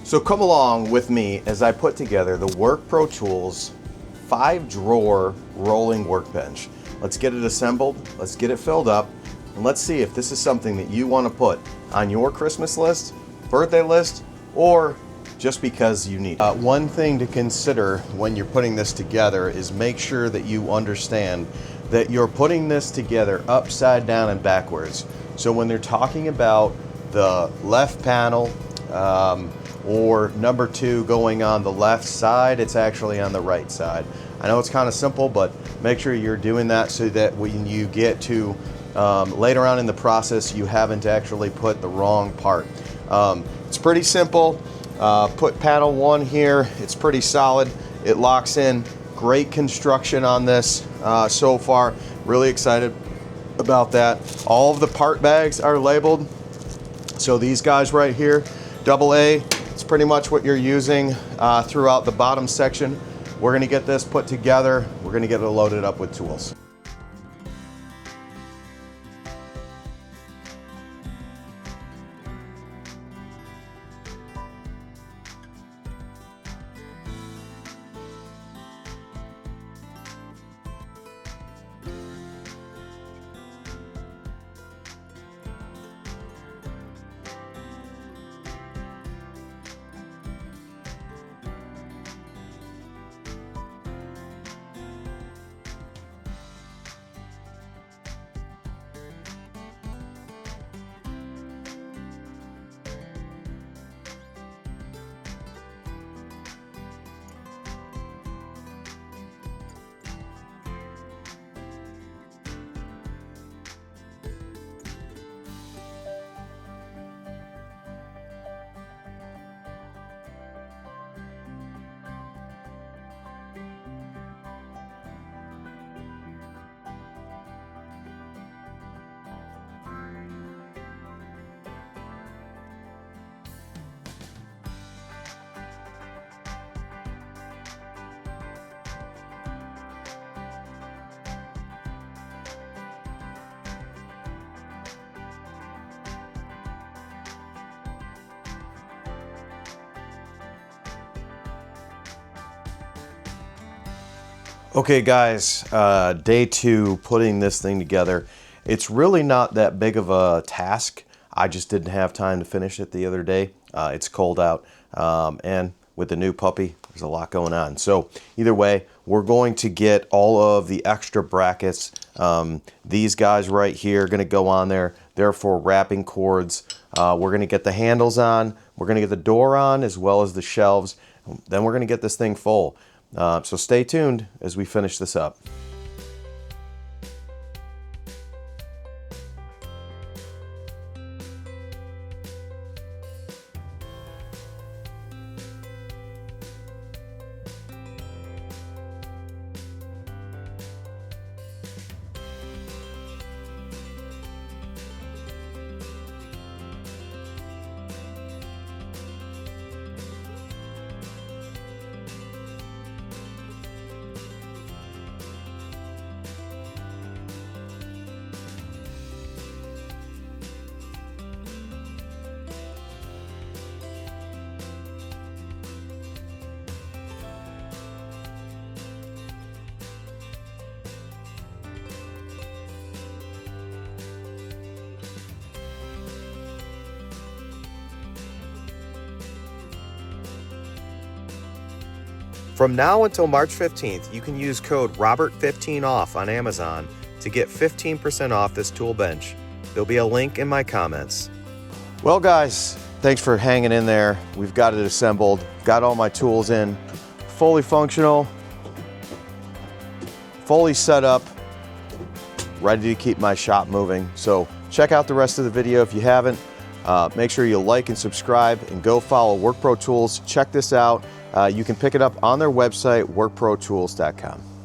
So come along with me as I put together the WorkPro Tools 5-drawer rolling workbench. Let's get it assembled, let's get it filled up, and let's see if this is something that you want to put on your Christmas list, birthday list, or just because you need it. One thing to consider when you're putting this together is make sure that you understand that you're putting this together upside down and backwards. So when they're talking about the left panel or number 2 going on the left side, it's actually on the right side. I know it's kind of simple, but make sure you're doing that so that when you get to later on in the process, you haven't actually put the wrong part. It's pretty simple. Put panel 1 here. It's pretty solid. It locks in. Great construction on this so far. Really excited about that. All of the part bags are labeled. So these guys right here, AA, it's pretty much what you're using throughout the bottom section. We're going to get this put together. We're going to get it loaded up with tools. Okay guys, day 2 putting this thing together. It's really not that big of a task. I just didn't have time to finish it the other day. It's cold out and with the new puppy there's a lot going on. So either way, we're going to get all of the extra brackets. These guys right here are going to go on there. They're for wrapping cords. We're going to get the handles on. We're going to get the door on as well as the shelves. Then we're going to get this thing full. So stay tuned as we finish this up. From now until March 15th, you can use code ROBERT15OFF on Amazon to get 15% off this tool bench. There'll be a link in my comments. Well guys, thanks for hanging in there. We've got it assembled, got all my tools in, fully functional, fully set up, ready to keep my shop moving. So check out the rest of the video if you haven't. Make sure you like and subscribe and go follow WorkPro Tools. Check this out. You can pick it up on their website, workprotools.com.